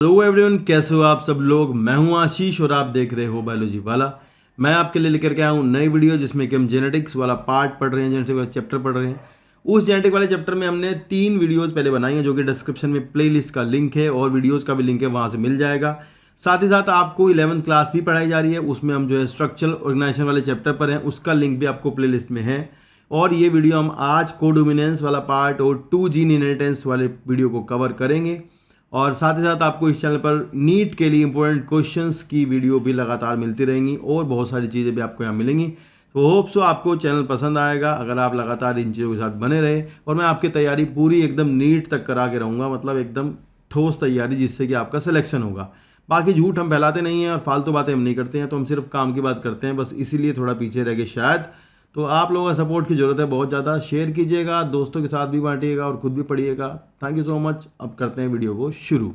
Hello everyone, कैसे हो आप सब लोग। मैं हूं आशीष और आप देख रहे हो बायोलॉजी वाला। मैं आपके लिए लेकर के आया हूं नई वीडियो जिसमें कि हम जेनेटिक्स वाला पार्ट पढ़ रहे हैं, जेनेटिक्स वाला चैप्टर पढ़ रहे हैं। उस जेनेटिक वाले चैप्टर में हमने 3 वीडियोस पहले बनाई हैं जो कि डिस्क्रिप्शन में प्लेलिस्ट का लिंक है और वीडियोस का भी लिंक है, वहां से मिल जाएगा। साथ ही साथ आपको 11th क्लास भी पढ़ाई जा रही है, उसमें हम जो है स्ट्रक्चरल ऑर्गेनाइजेशन वाले चैप्टर पर हैं, उसका लिंक भी आपको प्लेलिस्ट में है। और ये वीडियो हम आज कोडोमिनेंस वाला पार्ट और 2 जीन इनहेरिटेंस वाले वीडियो को कवर करेंगे। और साथ ही साथ आपको इस चैनल पर नीट के लिए इंपॉर्टेंट क्वेश्चंस की वीडियो भी लगातार मिलती रहेंगी और बहुत सारी चीज़ें भी आपको यहाँ मिलेंगी। तो होप सो आपको चैनल पसंद आएगा अगर आप लगातार इन चीज़ों के साथ बने रहे। और मैं आपकी तैयारी पूरी एकदम नीट तक करा के रहूँगा, मतलब एकदम ठोस तैयारी, जिससे कि आपका सिलेक्शन होगा। बाकी झूठ हम फैलाते नहीं हैं और फालतू बातें हम नहीं करते हैं, तो हम सिर्फ काम की बात करते हैं, बस इसीलिए थोड़ा पीछे रह गए शायद। तो आप लोगों का सपोर्ट की ज़रूरत है बहुत ज़्यादा। शेयर कीजिएगा, दोस्तों के साथ भी बांटिएगा और खुद भी पढ़िएगा। Thank you so much. अब करते हैं वीडियो को शुरू।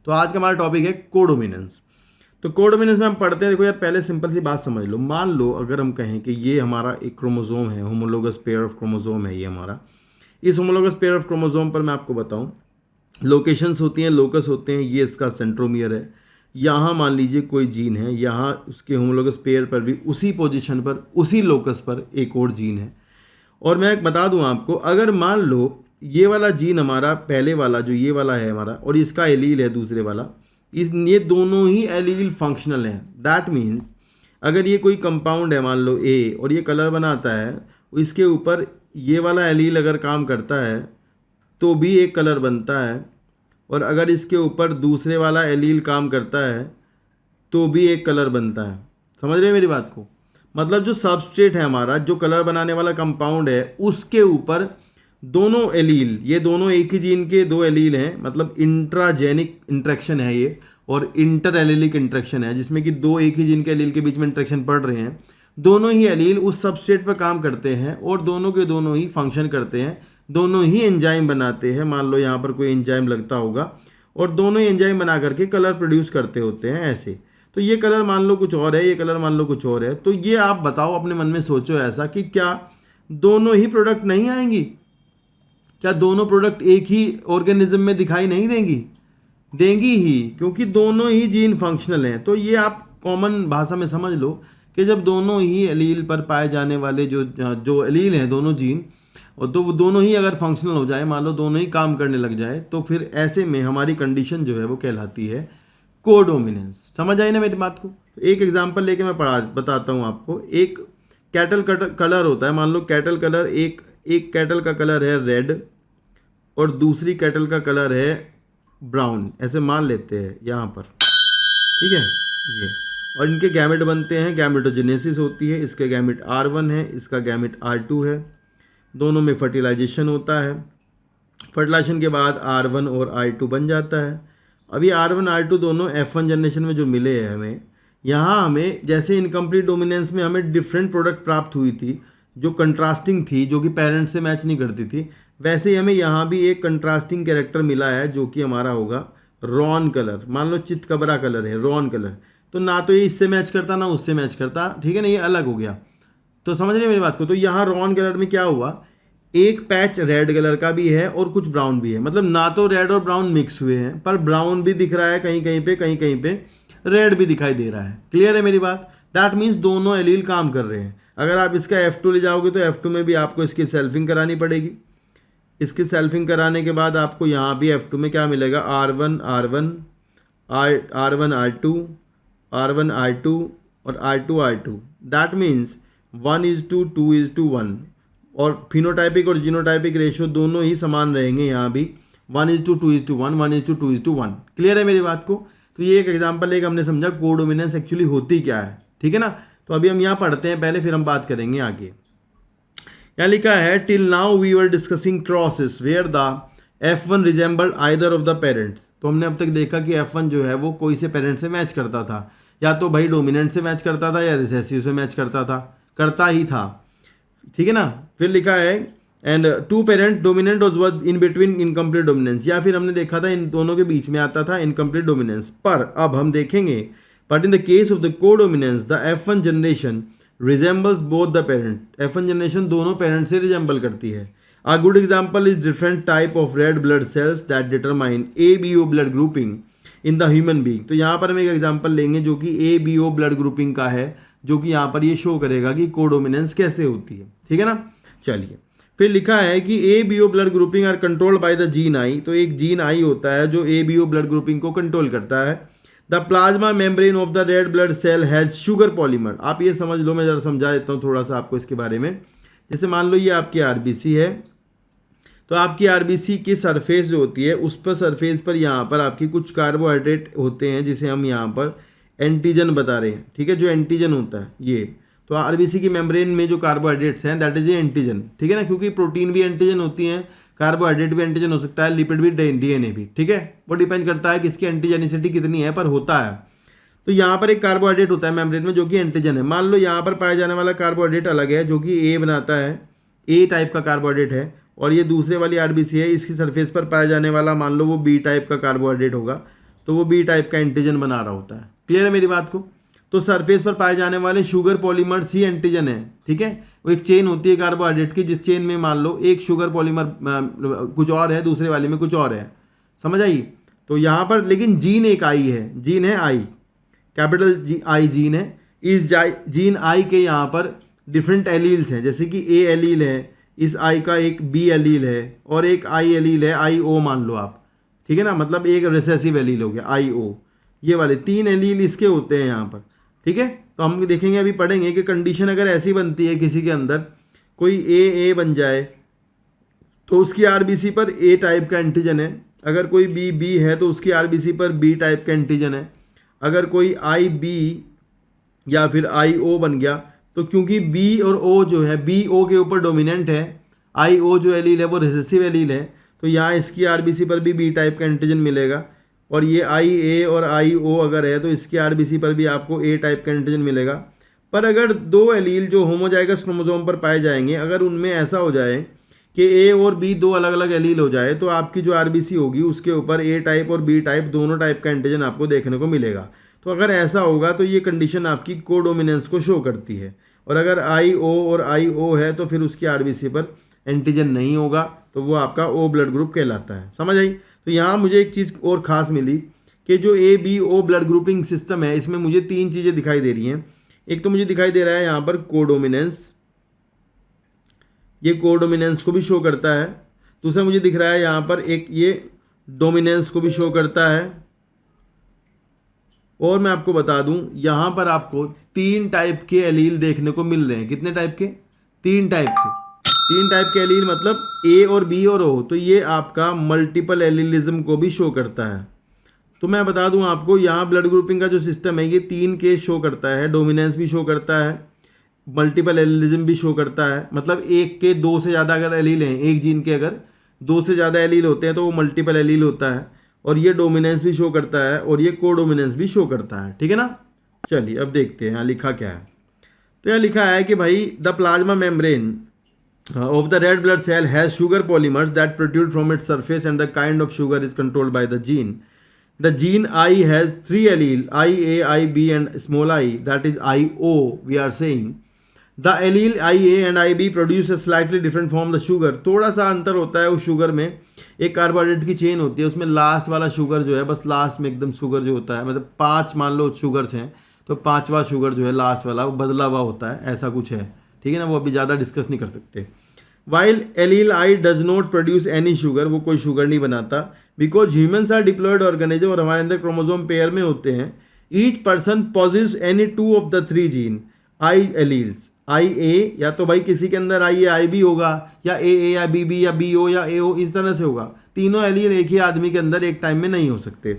तो आज का हमारा टॉपिक है कोडोमिनेंस। तो कोडोमिनेंस में हम पढ़ते हैं, देखो यार पहले सिंपल सी बात समझ लो। मान लो अगर हम कहें कि ये हमारा एक क्रोमोसोम है, होमोलोगस पेयर ऑफ क्रोमोसोम है ये हमारा। इस होमोलोगस पेयर ऑफ क्रोमोसोम पर मैं आपको बताऊं, लोकेशंस होती हैं, लोकस होते हैं। ये इसका सेंट्रोमियर है। यहाँ मान लीजिए कोई जीन है, यहाँ उसके होमोलोगस पेयर पर भी उसी पोजीशन पर, उसी लोकस पर एक और जीन है। और मैं बता दूं आपको, अगर मान लो ये वाला जीन हमारा पहले वाला जो ये वाला है हमारा और इसका एलील है दूसरे वाला, ये दोनों ही एलील फंक्शनल हैं। दैट मीन्स अगर ये कोई कंपाउंड है मान लो ए और ये कलर बनाता है, इसके ऊपर ये वाला एलील अगर काम करता है तो भी एक कलर बनता है, और अगर इसके ऊपर दूसरे वाला एलील काम करता है तो भी एक कलर बनता है। समझ रहे हैं मेरी बात को। मतलब जो सबस्ट्रेट है हमारा, जो कलर बनाने वाला कंपाउंड है, उसके ऊपर दोनों एलील, ये दोनों एक ही जीन के दो एलील हैं, मतलब इंट्राजेनिक इंट्रैक्शन है ये, और इंटर एलीलिक इंट्रैक्शन है, जिसमें कि दो एक ही जीन के एलील के बीच में इंट्रैक्शन पड़ रहे हैं। दोनों ही एलील उस सबस्ट्रेट पर काम करते हैं और दोनों के दोनों ही फंक्शन करते हैं, दोनों ही एंजाइम बनाते हैं। मान लो यहाँ पर कोई एंजाइम लगता होगा और दोनों ही एंजाइम बना करके कलर प्रोड्यूस करते होते हैं ऐसे। तो ये कलर मान लो कुछ और है, ये कलर मान लो कुछ और है। तो ये आप बताओ, अपने मन में सोचो ऐसा कि क्या दोनों ही प्रोडक्ट नहीं आएंगी? क्या दोनों प्रोडक्ट एक ही ऑर्गेनिज्म में दिखाई नहीं देंगी? देंगी ही, क्योंकि दोनों ही जीन फंक्शनल हैं। तो ये आप कॉमन भाषा में समझ लो कि जब दोनों ही एलील पर पाए जाने वाले जो एलील हैं, दोनों जीन, और तो वो दोनों ही अगर फंक्शनल हो जाए, मान लो दोनों ही काम करने लग जाए, तो फिर ऐसे में हमारी कंडीशन जो है वो कहलाती है कोडोमिनेंस। समझ आई ना मेरी बात को। एक एग्जांपल लेके मैं बताता हूँ आपको। एक कैटल कलर होता है, मान लो कैटल कलर, एक कैटल का कलर है रेड और दूसरी कैटल का कलर है ब्राउन, ऐसे मान लेते हैं यहाँ पर, ठीक है ये। और इनके गैमेट बनते हैं, गैमेटोजेनेसिस होती है। इसके गैमेट R1 है, इसका गैमेट R2 है। दोनों में फर्टिलाइजेशन होता है। फर्टिलाइजेशन के बाद R1 और R2 बन जाता है। अभी R1 R2 दोनों F1 जनरेशन में जो मिले हैं हमें, यहाँ हमें जैसे इनकम्प्लीट डोमिनेंस में हमें डिफरेंट प्रोडक्ट प्राप्त हुई थी जो कंट्रास्टिंग थी, जो कि पेरेंट से मैच नहीं करती थी, वैसे ही हमें यहाँ भी एक कंट्रास्टिंग कैरेक्टर मिला है जो कि हमारा होगा रॉन कलर। मान लो चितकबरा कलर है, रॉन कलर। तो ना तो ये इससे मैच करता ना उससे मैच करता, ठीक है ना, ये अलग हो गया। तो समझ रहे मेरी बात को। तो यहाँ रॉन कलर में क्या हुआ, एक पैच रेड कलर का भी है और कुछ ब्राउन भी है। मतलब ना तो रेड और ब्राउन मिक्स हुए हैं, पर ब्राउन भी दिख रहा है कहीं कहीं पे, कहीं कहीं पे रेड भी दिखाई दे रहा है। क्लियर है मेरी बात। दैट मीन्स दोनों एलील काम कर रहे हैं। अगर आप इसका F2 ले जाओगे तो F2 में भी आपको इसकी सेल्फिंग करानी पड़ेगी। इसकी सेल्फिंग कराने के बाद आपको यहाँ भी F2 में क्या मिलेगा, R1 R1 R1 R2 R1 R2 और R2 R2। That means 1:2 2:1। और फिनोटाइपिक और जीनोटाइपिक रेशियो दोनों ही समान रहेंगे यहाँ भी, 1:2 2:1 1:2 क्लियर है मेरी बात को। तो ये एक एग्जांपल एक हमने समझा कोडोमिनेंस एक्चुअली होती क्या है, ठीक है ना। तो अभी हम यहाँ पढ़ते हैं पहले, फिर हम बात करेंगे आगे। यहाँ लिखा है, till now we were discussing crosses where the F1 resembled either of the parents. तो हमने अब तक देखा कि F1 जो है वो कोई से पेरेंट से मैच करता था, या तो भाई डोमिनेंट से मैच करता था या रिसेसिव से मैच करता ही था, ठीक है ना। फिर लिखा है and two parent dominant was in between incomplete dominance, या फिर हमने देखा था इन दोनों के बीच में आता था इनकम्प्लीट डोमिनेंस। पर अब हम देखेंगे but in the case of the codominance the F1 generation resembles both the parent, F1 generation दोनों पेरेंट से रिजेंबल करती है। A good example is different type of red blood cells that determine ABO blood grouping in the human being। तो यहाँ पर हम एक example लेंगे जो कि ABO blood grouping का है, जो कि यहाँ पर ये शो करेगा कि कोडोमिनेंस कैसे होती है, ठीक है ना। चलिए फिर लिखा है कि ABO blood grouping are controlled by the gene I। तो एक जीन आई होता है जो ABO blood grouping को कंट्रोल करता है। The plasma membrane of the red blood cell has sugar polymer. आप ये समझ लो, मैं जरा समझा देता हूँ थोड़ा सा आपको इसके बारे में। जैसे मान लो ये आपकी आरबीसी है, तो आपकी आरबीसी की सरफेस जो होती है उस पर सरफेस पर यहाँ पर आपकी कुछ कार्बोहाइड्रेट होते हैं जिसे हम यहाँ पर एंटीजन बता रहे हैं, ठीक है। जो एंटीजन होता है ये, तो आरबीसी की मेम्ब्रेन में जो कार्बोहाइड्रेट्स हैं दैट इज ए एंटीजन, ठीक है ना। क्योंकि प्रोटीन भी एंटीजन होती हैं, कार्बोहाइड्रेट भी एंटीजन हो सकता है, लिपिड भी, डीएनए भी, ठीक है। वो डिपेंड करता है कि इसकी एंटीजेनिसिटी कितनी है, पर होता है। तो यहाँ पर एक कार्बोहाइड्रेट होता है मेम्ब्रेन में जो कि एंटीजन है। मान लो यहाँ पर पाया जाने वाला कार्बोहाइड्रेट अलग है जो कि ए बनाता है, ए टाइप का कार्बोहाइड्रेट है, और ये दूसरे वाली आरबीसी है, इसकी सरफेस पर पाया जाने वाला मान लो वो बी टाइप का कार्बोहाइड्रेट होगा, तो वो बी टाइप का एंटीजन बना रहा होता है। क्लियर है मेरी बात को। तो सरफेस पर पाए जाने वाले शुगर पॉलीमर्स ही एंटीजन है, ठीक है। वो एक चेन होती है कार्बोहाइड्रेट की, जिस चेन में मान लो एक शुगर पॉलीमर कुछ और है, दूसरे वाले में कुछ और है, समझ आई। तो यहाँ पर लेकिन जीन एक आई है, जीन है आई, कैपिटल जी आई जीन है। इस जीन आई के यहाँ पर डिफरेंट एलील्स हैं, जैसे कि ए एलील है, इस आई का एक बी एलील है, और एक आई एलील है, आई ओ मान लो आप, ठीक है ना। मतलब एक रिसेसिव एलील हो गया आई ओ, ये वाले 3 एलील इसके होते हैं यहाँ पर, ठीक है। तो हम देखेंगे, अभी पढ़ेंगे कि कंडीशन अगर ऐसी बनती है किसी के अंदर कोई ए बन जाए तो उसकी आरबीसी पर ए टाइप का एंटीजन है। अगर कोई बी है तो उसकी आरबीसी पर बी टाइप का एंटीजन है। अगर कोई आई बी या फिर आई ओ बन गया तो क्योंकि बी और ओ जो है, बी ओ के ऊपर डोमिनेंट है, आई ओ जो एलील है वो रिसेसिव एलील है, तो यहाँ इसकी आरबीसी पर भी बी टाइप का एंटीजन मिलेगा। और ये आई ए और आई ओ अगर है तो इसकी आरबीसी पर भी आपको ए टाइप का एंटीजन मिलेगा। पर अगर 2 एलील जो होमोजाइगस क्रोमोसोम पर पाए जाएंगे, अगर उनमें ऐसा हो जाए कि ए और बी 2 अलग अलग एलील हो जाए, तो आपकी जो आरबीसी होगी उसके ऊपर ए टाइप और बी टाइप दोनों टाइप का एंटीजन आपको देखने को मिलेगा। तो अगर ऐसा होगा तो ये कंडीशन आपकी कोडोमिनेंस को शो करती है। और अगर आई ओ और आई ओ है तो फिर उसकी आरबीसी पर एंटीजन नहीं होगा, तो वो आपका ओ ब्लड ग्रुप कहलाता है, समझ आई। तो यहाँ मुझे एक चीज़ और ख़ास मिली कि जो A B O blood grouping system है, इसमें मुझे 3 चीज़ें दिखाई दे रही हैं। एक तो मुझे दिखाई दे रहा है यहाँ पर कोडोमिनेंस, ये कोडोमिनेंस को भी शो करता है। दूसरा मुझे दिख रहा है यहाँ पर एक ये डोमिनेंस को भी शो करता है। और मैं आपको बता दूं, यहाँ पर आपको 3 टाइप के एलील देखने को मिल रहे हैं। कितने टाइप के? 3 टाइप के। 3 टाइप के एलील मतलब ए और बी और ओ, तो ये आपका मल्टीपल एलीलिज्म को भी शो करता है। तो मैं बता दूं आपको, यहाँ ब्लड ग्रुपिंग का जो सिस्टम है ये 3 के शो करता है, डोमिनेंस भी शो करता है, मल्टीपल एलीलिज्म भी शो करता है। मतलब एक के 2 से ज़्यादा अगर एलील हैं, एक जीन के अगर 2 से ज़्यादा एलील होते हैं तो वो मल्टीपल एलील होता है। और ये डोमिनेंस भी शो करता है और ये कोडोमिनेंस भी शो करता है, ठीक है ना। चलिए अब देखते हैं यहाँ लिखा क्या है। तो यहाँ लिखा है कि भाई the plasma membrane of the red blood cell has sugar polymers that protrude from its surface and the kind of sugar is controlled by the gene. The gene I has 3 allele, IA, IB and small I, that is IO we are saying. The allele IA and IB produce a slightly different form the sugar. थोड़ा सा अंतर होता है उस sugar में। एक carbohydrate की chain होती है, उसमें लास्ट वाला शुगर जो है, बस लास्ट में एकदम शुगर जो होता है, मतलब 5 मान लो शुगर्स हैं तो 5वां शुगर जो है लास्ट वाला वो बदला हुआ होता है, ऐसा कुछ है, ठीक है ना। वो अभी ज़्यादा डिस्कस नहीं कर सकते। While allele I does not produce any sugar, वो कोई शुगर नहीं बनाता, because humans are diploid organism और हमारे अंदर क्रोमोसोम पेयर में होते हैं। Each person possess any 2 of the 3 gene I alleles, I A या तो भाई किसी के अंदर आई ए आई बी होगा, या ए या बी बी या बी ओ या ए ओ, इस तरह से होगा। तीनों एलील एक ही आदमी के अंदर एक टाइम में नहीं हो सकते।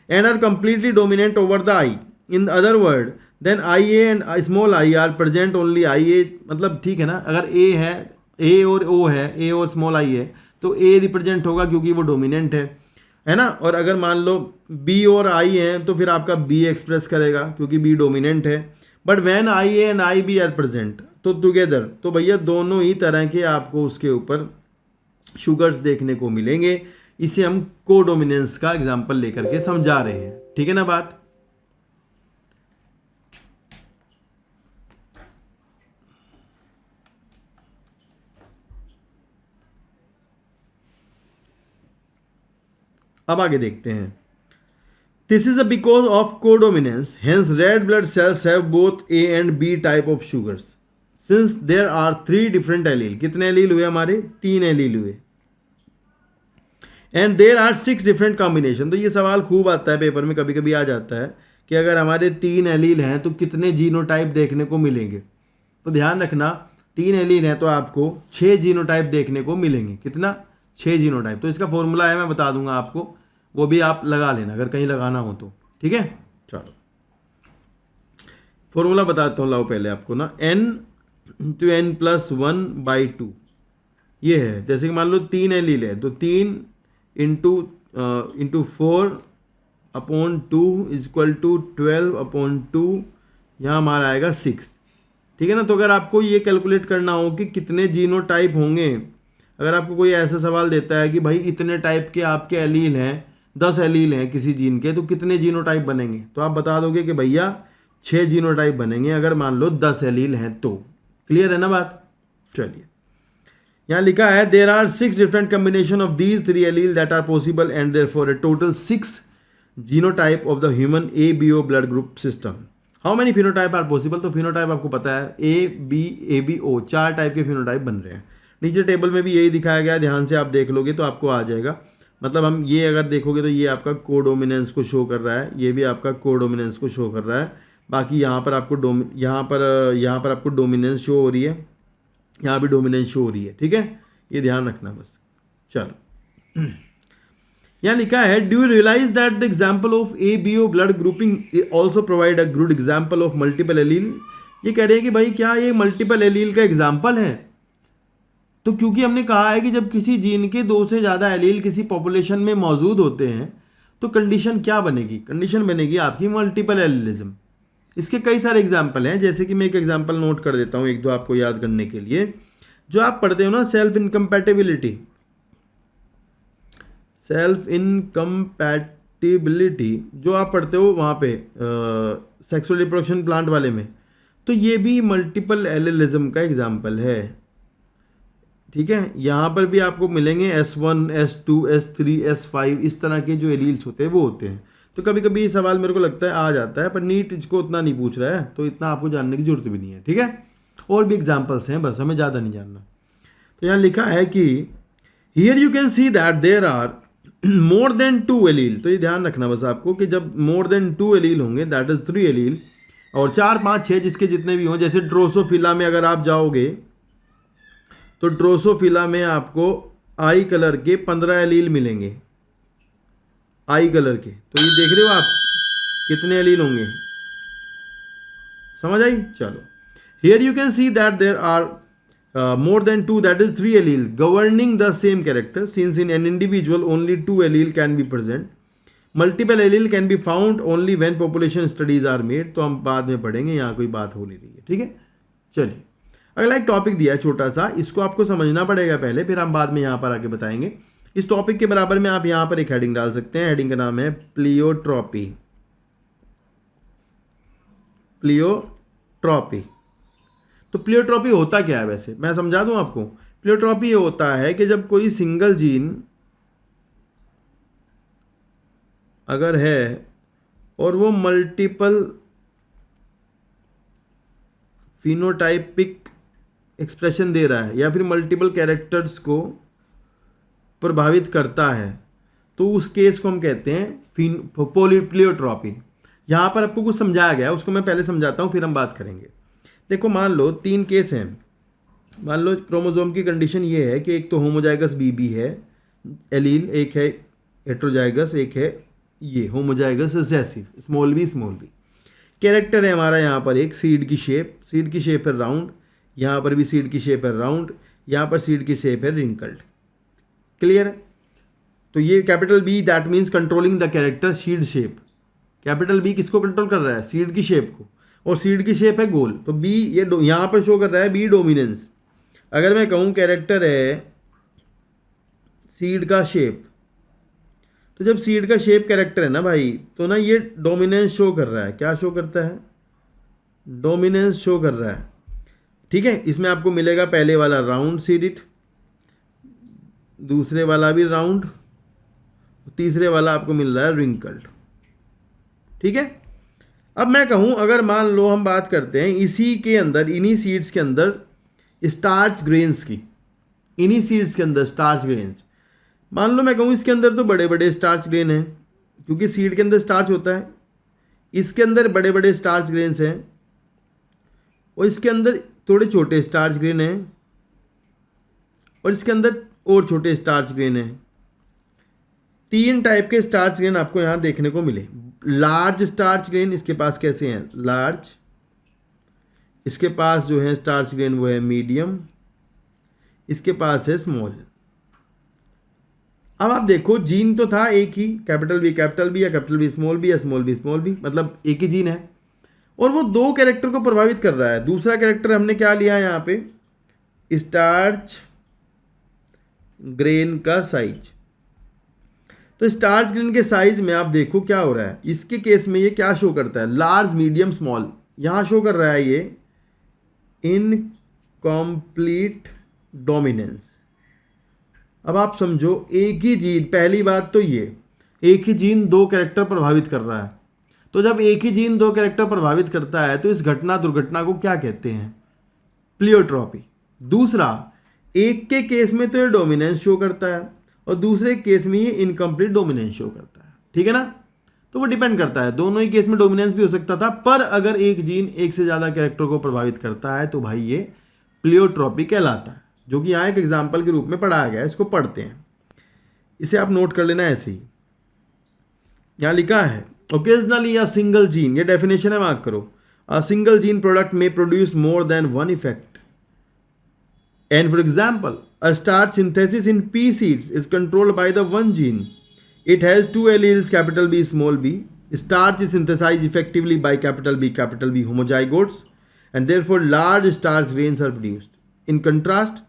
And are completely dominant over the I. In other word then I A and small I are present only I A, मतलब ठीक है ना। अगर ए है, ए और ओ है, ए और स्मॉल आई है, तो ए रिप्रेजेंट होगा क्योंकि वो डोमिनेंट है ना। और अगर मान लो बी और आई है तो फिर आपका बी एक्सप्रेस करेगा क्योंकि बी डोमिनेंट है। But when I A and I B are present, तो टुगेदर, तो भैया दोनों ही तरह के आपको उसके ऊपर शुगर्स देखने को मिलेंगे। इसे हम कोडोमिनेंस का एग्जांपल लेकर के समझा रहे हैं, ठीक है ना बात। अब आगे देखते हैं। This is a because of codominance, hence red blood cells have both A and B type of sugars since there are 3 different allele. कितने एलील हुए हमारे? 3 एलील हुए। And there are 6 different combination. तो ये सवाल खूब आता है पेपर में, कभी कभी आ जाता है कि अगर हमारे 3 एलील हैं तो कितने जीनोटाइप देखने को मिलेंगे। तो ध्यान रखना, 3 एलील हैं तो आपको 6 जीनोटाइप देखने को मिलेंगे। कितना? 6 जीनोटाइप। तो इसका फॉर्मूला है, मैं बता दूंगा आपको, वो भी आप लगा लेना अगर कहीं लगाना हो तो, ठीक है। चलो फॉर्मूला बताता हूँ, लाओ पहले आपको ना, n टू n प्लस 1/2 ये है। जैसे कि मान लो 3 एलील है तो 3 इंटू 4/2 इक्वल टू 12/2, यहाँ हमारा आएगा 6, ठीक है ना। तो अगर आपको ये कैलकुलेट करना हो कि कितने जीनोटाइप होंगे, अगर आपको कोई ऐसा सवाल देता है कि भाई इतने टाइप के आपके एलील हैं, 10 एलील हैं किसी जीन के, तो कितने जीनोटाइप बनेंगे, तो आप बता दोगे कि भैया 6 जीनोटाइप बनेंगे अगर मान लो 10 एलील हैं तो। क्लियर है ना बात। चलिए यहाँ लिखा है there are 6 different combination of these 3 allele that are possible and therefore a total 6 genotype of the human ABO blood group system. How many phenotype are possible? तो फिनोटाइप आपको पता है ABO 4 टाइप के फिनोटाइप बन रहे हैं। नीचे table में भी यही दिखाया गया है, ध्यान से आप देख लोगे तो आपको आ जाएगा। मतलब हम ये अगर देखोगे तो ये आपका कोडोमिनेंस को शो कर रहा है, ये भी आपका कोडोमिनेंस को शो कर रहा है। बाकी यहाँ पर आपको यहाँ पर आपको डोमिनेंस शो हो रही है, यहाँ भी डोमिनेंस शो हो रही है, ठीक है। ये ध्यान रखना बस। चलो यहाँ लिखा है do you realise that the example of ABO blood grouping also provide a good example of multiple allele. ये कह रहे हैं कि भाई क्या ये मल्टीपल एलील का एग्जाम्पल है? तो क्योंकि हमने कहा है कि जब किसी जीन के 2 से ज़्यादा एलील किसी पॉपुलेशन में मौजूद होते हैं तो कंडीशन क्या बनेगी? कंडीशन बनेगी आपकी मल्टीपल एलीलिज्म। इसके कई सारे एग्जाम्पल हैं, जैसे कि मैं एक एग्जाम्पल नोट कर देता हूँ, एक दो आपको याद करने के लिए। जो आप पढ़ते हो ना सेल्फ इनकम्पैटिबिलिटी, जो आप पढ़ते हो वहाँ पे सेक्सुअल रिप्रोडक्शन प्लांट वाले में, तो ये भी मल्टीपल एलीलिज्म का एग्जाम्पल है, ठीक है। यहाँ पर भी आपको मिलेंगे S1, S2, S3, S5 इस तरह के जो एलील्स होते हैं वो होते हैं। तो कभी कभी ये सवाल मेरे को लगता है आ जाता है, पर नीट इसको उतना नहीं पूछ रहा है, तो इतना आपको जानने की जरूरत भी नहीं है, ठीक है। और भी एग्जाम्पल्स हैं, बस हमें ज़्यादा नहीं जानना। तो यहाँ लिखा है कि here you can see that there are more than 2 allele. तो ये ध्यान रखना बस आपको कि जब मोर देन 2 एलील होंगे, दैट इज 3 एलील, और 4, 5, 6 जिसके जितने भी हों, जैसे ड्रोसोफिला में अगर आप जाओगे तो ड्रोसोफिला में आपको आई कलर के 15 एलील मिलेंगे, आई कलर के। तो ये देख रहे हो आप कितने एलील होंगे, समझ आई। चलो here you can see that there are more than 2, that is 3 allele governing the same character, since in an individual only 2 allele can be present. Multiple allele can be found only when population studies are made. तो हम बाद में पढ़ेंगे, यहाँ कोई बात हो नहीं रही है, ठीक है। चलिए अगला एक टॉपिक दिया है छोटा सा, इसको आपको समझना पड़ेगा पहले, फिर हम बाद में यहाँ पर आके बताएंगे। इस टॉपिक के बराबर में आप यहाँ पर एक हेडिंग डाल सकते हैं, हेडिंग का नाम है प्लियोट्रॉपी। प्लियोट्रॉपी। तो प्लियोट्रॉपी होता क्या है? वैसे मैं समझा दूं आपको। प्लियोट्रॉपी ये होता है कि जब कोई सिंगल जीन अगर है और वो मल्टीपल फिनोटाइपिक एक्सप्रेशन दे रहा है या फिर मल्टीपल कैरेक्टर्स को प्रभावित करता है, तो उस केस को हम कहते हैं प्लियोट्रॉपी। यहाँ पर आपको कुछ समझाया गया है, उसको मैं पहले समझाता हूँ, फिर हम बात करेंगे। देखो मान लो 3 केस हैं। मान लो क्रोमोसोम की कंडीशन ये है कि एक तो होमोजाइगस BB है एलील, एक है हेट्रोजाइगस, एक है ये homozygous recessive small b। Character है हमारा यहाँ पर एक सीड की शेप है राउंड, यहाँ पर भी सीड की शेप है राउंड, यहाँ पर सीड की शेप है रिंकल्ड। क्लियर है। तो ये capital B that means controlling the character seed shape. Capital B किसको कंट्रोल कर रहा है? सीड की शेप को। और सीड की शेप है गोल, तो बी ये यहाँ पर शो कर रहा है बी डोमिनेंस। अगर मैं कहूँ कैरेक्टर है सीड का शेप, तो जब सीड का शेप कैरेक्टर है ना भाई, तो ना ये डोमिनेंस शो कर रहा है। क्या शो करता है? डोमिनेंस शो कर रहा है। ठीक है, इसमें आपको मिलेगा पहले वाला राउंड सीडिट, दूसरे वाला भी राउंड, तीसरे वाला आपको मिल रहा है रिंकल्ड। ठीक है, अब मैं कहूं अगर मान लो हम बात करते हैं इसी के अंदर, इन्हीं सीड्स के अंदर स्टार्च ग्रेन्स की, इन्हीं सीड्स के अंदर स्टार्च ग्रेन्स, मान लो मैं कहूं इसके अंदर तो बड़े बड़े स्टार्च ग्रेन हैं, क्योंकि सीड के अंदर स्टार्च होता है, इसके अंदर बड़े बड़े स्टार्च ग्रेन्स हैं, और इसके अंदर थोड़े छोटे स्टार्च ग्रेन हैं, और इसके अंदर और छोटे स्टार्च ग्रेन हैं। 3 टाइप के स्टार्च ग्रेन आपको यहाँ देखने को मिले। लार्ज स्टार्च ग्रेन इसके पास कैसे हैं? लार्ज। इसके पास जो है स्टार्च ग्रेन वो है मीडियम, इसके पास है स्मॉल। अब आप देखो जीन तो था एक ही, कैपिटल बी या कैपिटल बी स्मॉल बी या स्मॉल बी, मतलब एक ही जीन है, और वो 2 कैरेक्टर को प्रभावित कर रहा है। दूसरा कैरेक्टर हमने क्या लिया है यहाँ पे? स्टार्च ग्रेन का साइज। तो स्टार्च ग्रेन के साइज में आप देखो क्या हो रहा है, इसके केस में ये क्या शो करता है? Large medium small. यहां शो कर रहा है ये इनकम्प्लीट डोमिनेंस। अब आप समझो एक ही जीन, पहली बात तो ये एक ही जीन 2 कैरेक्टर प्रभावित कर रहा है, तो जब एक ही जीन 2 कैरेक्टर प्रभावित करता है तो इस घटना दुर्घटना को क्या कहते हैं? प्लियोट्रॉपी। दूसरा, एक के केस में तो ये डोमिनेंस शो करता है और दूसरे केस में ये इनकम्प्लीट डोमिनेंस शो करता है। ठीक है ना, तो वो डिपेंड करता है, दोनों ही केस में डोमिनेंस भी हो सकता था, पर अगर एक जीन एक से ज़्यादा कैरेक्टर को प्रभावित करता है तो भाई ये प्लियोट्रॉपी कहलाता है, जो कि यहाँ एक एग्जाम्पल के रूप में पढ़ाया गया है। इसको पढ़ते हैं, इसे आप नोट कर लेना ऐसे ही। यहाँ लिखा है ओकेजनली अ सिंगल जीन, ये डेफिनेशन है, मार्क करो। अ सिंगल जीन प्रोडक्ट में produce more than one effect, and for example a starch synthesis in pea seeds is controlled by the one gene. It has 2 alleles capital B small b. Starch is synthesized effectively by capital B homozygotes, and therefore large starch grains are produced. In contrast,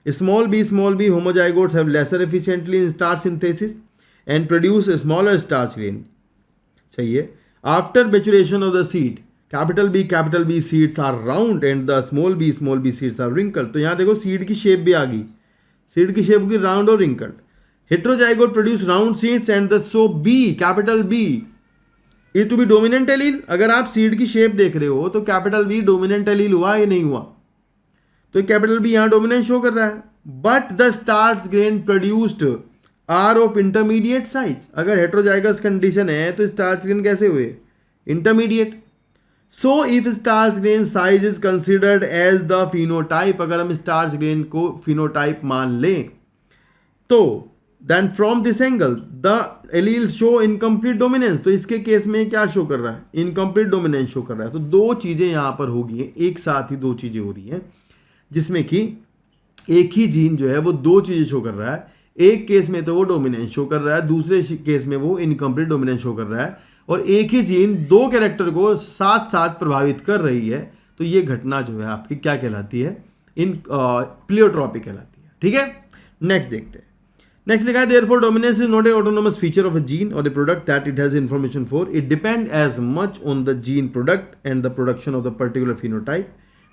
small b homozygotes have lesser efficiently in starch synthesis and produce a smaller starch grain. सही है। After maturation of the seed, capital B seeds are round and the small b seeds are wrinkled. तो यहाँ देखो seed की shape भी आ गई, seed की shape की राउंड और wrinkled. Heterozygote produce round seeds and the so B capital B is to be dominant allele. अगर आप सीड की शेप देख रहे हो तो कैपिटल बी डोमिनेंट एलील हुआ या नहीं हुआ? तो कैपिटल बी यहाँ डोमिनेंट शो कर रहा है, but the starch grain produced are of intermediate size. अगर हेट्रोजाइगस कंडीशन है तो स्टार्च ग्रेन कैसे हुए? Intermediate. So if starch grain size is considered as the phenotype, अगर हम स्टार्च ग्रेन को फिनोटाइप मान लें तो then from this angle the allele show incomplete dominance. तो इसके केस में क्या शो कर रहा है? इनकम्प्लीट डोमिनेंस शो कर रहा है। तो 2 चीजें यहां पर होगी, एक साथ ही 2 चीजें हो रही हैं, जिसमें कि एक ही जीन जो है वो 2 चीजें शो कर रहा है। एक केस में तो वो डोमिनेंस शो कर रहा है, दूसरे केस में वो इनकम्प्लीट डोमिनेंस शो कर रहा है, और एक ही जीन 2 कैरेक्टर को साथ साथ प्रभावित कर रही है। तो ये घटना जो है आपकी क्या कहलाती है? प्लियोट्रॉपी कहलाती है। ठीक है, नेक्स्ट देखते हैं। नेक्स्ट लिखा है therefore dominance is not a autonomous feature of a gene or a product that it has information for. It depend as much on the gene product and the production of the particular phenotype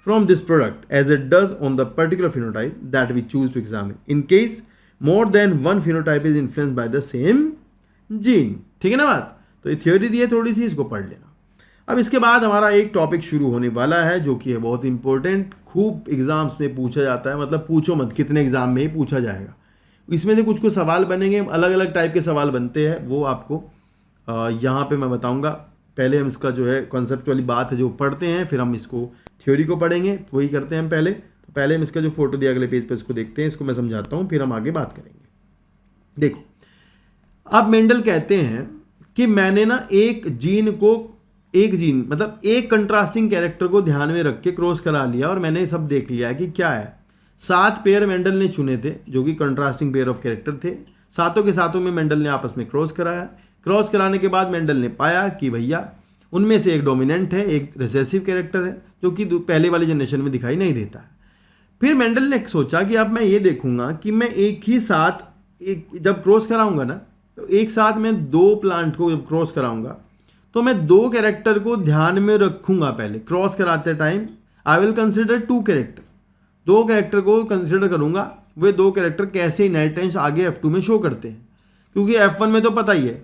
from this product as it does on the particular phenotype that we choose to examine. In case more than one phenotype is influenced by the same gene. ठीक है ना बात? तो ये theory दी है थोड़ी सी, इसको पढ़ लेना। अब इसके बाद हमारा एक टॉपिक शुरू होने वाला है जो कि है बहुत इंपॉर्टेंट, खूब एग्जाम्स में पूछा जाता है, मतलब पूछो मत कितने एग्जाम में ही पूछा जाएगा। इसमें से कुछ सवाल बनेंगे, अलग अलग टाइप के सवाल बनते हैं, वो आपको यहाँ पे मैं बताऊँगा। पहले हम इसका जो है कॉन्सेप्ट वाली बात है जो पढ़ते हैं, फिर हम इसको थ्योरी को पढ़ेंगे, वही करते हैं हम पहले। तो पहले हम इसका जो फोटो दिया अगले पेज पर इसको देखते हैं, इसको मैं समझाता हूँ, फिर हम आगे बात करेंगे। देखो, अब मेंडल कहते हैं कि मैंने ना एक जीन मतलब एक कंट्रास्टिंग कैरेक्टर को ध्यान में रख के क्रॉस करा लिया और मैंने सब देख लिया कि क्या है। 7 पेयर मेंडल ने चुने थे जो कि कंट्रास्टिंग पेयर ऑफ कैरेक्टर थे। सातों के सातों में मेंडल ने आपस में क्रॉस कराया। क्रॉस कराने के बाद मेंडल ने पाया कि भैया उनमें से एक डोमिनेंट है, एक रिसेसिव कैरेक्टर है, जो कि पहले वाली जनरेशन में दिखाई नहीं देता है। फिर मेंडल ने सोचा कि अब मैं ये देखूंगा कि मैं एक ही साथ जब क्रॉस कराऊंगा ना, तो एक साथ मैं 2 प्लांट को जब क्रॉस कराऊंगा तो मैं 2 कैरेक्टर को ध्यान में रखूंगा। पहले क्रॉस कराते time I will consider 2 character, 2 character को कंसिडर करूंगा। वे 2 कैरेक्टर कैसे इनहेरिटेंस आगे F2 में शो करते हैं, क्योंकि F1 में तो पता ही है,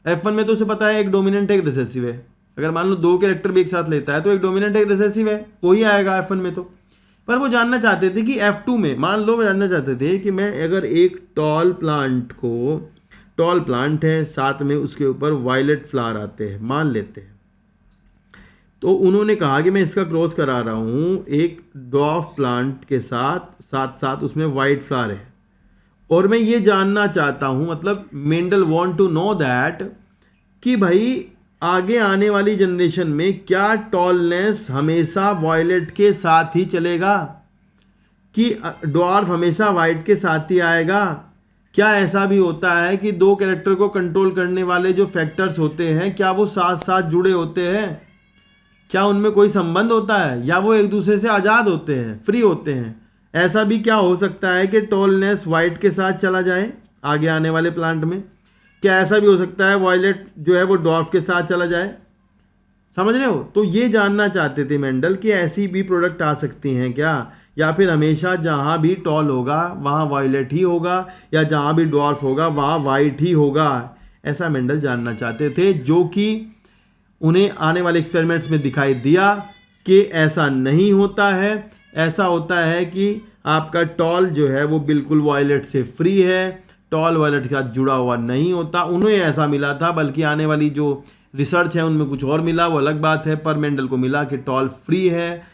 F1 में तो उसे पता है एक डोमिनेंट एक रिसेसिव है। अगर मान लो 2 कैरेक्टर भी एक साथ लेता है तो एक डोमिनेंट एक रिसेसिव है, वही आएगा F1 में। तो पर वो जानना चाहते थे कि F2 में, मान लो वो जानना चाहते थे कि मैं अगर एक टॉल प्लांट है, साथ में उसके ऊपर वायलेट फ्लावर आते हैं, मान लेते हैं, तो उन्होंने कहा कि मैं इसका क्रॉस करा रहा हूँ एक ड्वार्फ प्लांट के साथ उसमें वाइट फ्लावर है, और मैं ये जानना चाहता हूँ, मतलब Mendel want to know that कि भाई आगे आने वाली जनरेशन में क्या टॉलनेस हमेशा वायलेट के साथ ही चलेगा कि ड्वार्फ हमेशा वाइट के साथ ही आएगा। क्या ऐसा भी होता है कि 2 कैरेक्टर को कंट्रोल करने वाले जो फैक्टर्स होते हैं, क्या वो साथ साथ जुड़े होते हैं, क्या उनमें कोई संबंध होता है, या वो एक दूसरे से आज़ाद होते हैं, फ्री होते हैं। ऐसा भी क्या हो सकता है कि टॉलनेस वाइट के साथ चला जाए आगे आने वाले प्लांट में? क्या ऐसा भी हो सकता है वायलेट जो है वो डॉर्फ के साथ चला जाए? समझ रहे हो? तो ये जानना चाहते थे मेंडल कि ऐसी भी प्रोडक्ट आ सकती हैं क्या, या फिर हमेशा जहाँ भी टॉल होगा वहाँ वायलेट ही होगा, या जहाँ भी डॉर्फ होगा वहाँ वाइट ही होगा। ऐसा मेंडल जानना चाहते थे, जो कि उन्हें आने वाले एक्सपेरिमेंट्स में दिखाई दिया कि ऐसा नहीं होता है। ऐसा होता है कि आपका टॉल जो है वो बिल्कुल वायलेट से फ्री है, टॉल वायलेट के साथ जुड़ा हुआ नहीं होता। उन्हें ऐसा मिला था, बल्कि आने वाली जो रिसर्च है उनमें कुछ और मिला, वो अलग बात है। पर मेंडल को मिला कि टॉल फ्री है,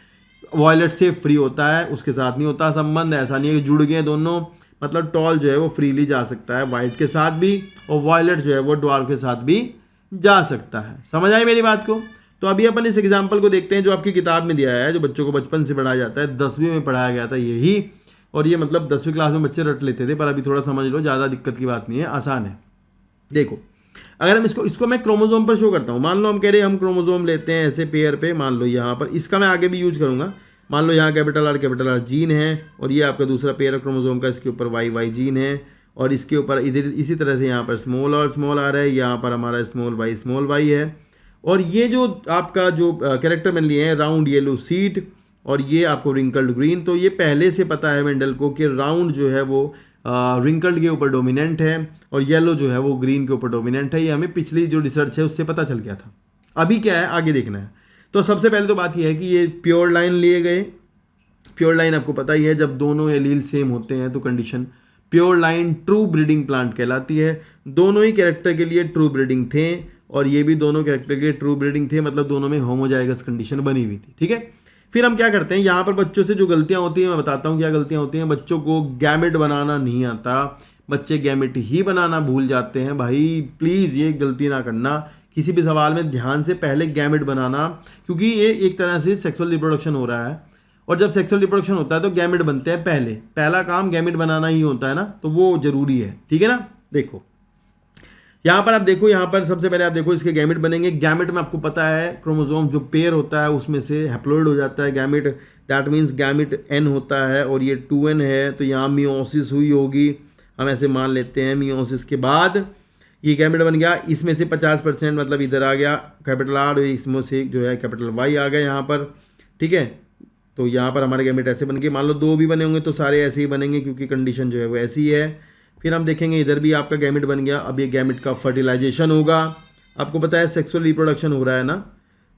वायलेट से फ्री होता है, उसके साथ नहीं होता संबंध। ऐसा नहीं है कि जुड़ गए दोनों, मतलब टॉल जो है वो फ्रीली जा सकता है वाइट के साथ भी, और वायलेट जो है वो ड्वार्फ के साथ भी जा सकता है। समझ आई मेरी बात को? तो अभी अपन इस एग्जाम्पल को देखते हैं जो आपकी किताब में दिया है, जो बच्चों को बचपन से पढ़ाया जाता है, 10वीं में पढ़ाया गया था यही, और ये मतलब 10वीं क्लास में बच्चे रट लेते थे, पर अभी थोड़ा समझ लो, ज़्यादा दिक्कत की बात नहीं है, आसान है। देखो, अगर हम इसको मैं क्रोमोजोम पर शो करता हूँ। मान लो हम कह रहे हैं हम क्रोमोजोम लेते हैं ऐसे पेयर पे, मान लो यहाँ पर, इसका मैं आगे भी यूज करूँगा। मान लो यहाँ कैपिटल आर जीन है, और ये आपका दूसरा पेयर है क्रोमोजोम का, इसके ऊपर वाई जीन है, और इसके ऊपर इधर इसी तरह से यहाँ पर स्मॉल आर है, यहाँ पर हमारा स्मॉल वाई है। और ये जो आपका जो कैरेक्टर मैंने लिए हैं, राउंड येलो सीड, और ये आपको रिंकल्ड ग्रीन, तो ये पहले से पता है मेंडल को कि राउंड जो है वो रिंकल्ड के ऊपर डोमिनेंट है, और येलो जो है वो ग्रीन के ऊपर डोमिनेंट है। ये हमें पिछली जो रिसर्च है उससे पता चल गया था। अभी क्या है, आगे देखना है। तो सबसे पहले तो बात यह है कि ये प्योर लाइन लिए गए। प्योर लाइन आपको पता ही है, जब दोनों एलील सेम होते हैं तो condition pure line true breeding plant कहलाती है। दोनों ही कैरेक्टर के लिए ट्रू ब्रीडिंग थे, और ये भी दोनों कैरेक्टर के ट्रू ब्रीडिंग थे, मतलब दोनों में होमोजाइगस कंडीशन बनी हुई थी। ठीक है, फिर हम क्या करते हैं, यहाँ पर बच्चों से जो गलतियाँ होती हैं मैं बताता हूँ क्या गलतियाँ होती हैं। बच्चों को गैमेट बनाना नहीं आता, बच्चे गैमेट ही बनाना भूल जाते हैं। भाई प्लीज़ ये गलती ना करना, किसी भी सवाल में ध्यान से पहले गैमेट बनाना, क्योंकि ये एक तरह से सेक्सुअल रिप्रोडक्शन हो रहा है, और जब सेक्सुअल रिप्रोडक्शन होता है तो गैमेट बनते हैं। पहला काम गैमेट बनाना ही होता है ना, तो वो जरूरी है। ठीक है ना? देखो यहाँ पर आप देखो, यहाँ पर सबसे पहले आप देखो इसके गैमेट बनेंगे। गैमेट में आपको पता है क्रोमोसोम जो पेयर होता है उसमें से हैप्लोइड हो जाता है gamete, that means gamete n होता है, और ये 2n है, तो यहाँ मियोसिस हुई होगी, हम ऐसे मान लेते हैं। मियोसिस के बाद ये गैमेट बन गया, इसमें से 50% मतलब इधर आ गया कैपिटल R, इसमें से जो है कैपिटल Y आ गया यहाँ पर। ठीक है, तो यहाँ पर हमारे गैमेट ऐसे बन गए। मान लो 2 भी बने होंगे तो सारे ऐसे ही बनेंगे, क्योंकि कंडीशन जो है वो ऐसी है। फिर हम देखेंगे इधर भी आपका गैमेट बन गया। अब ये गैमेट का फर्टिलाइजेशन होगा। आपको पता है सेक्सुअल रिप्रोडक्शन हो रहा है ना,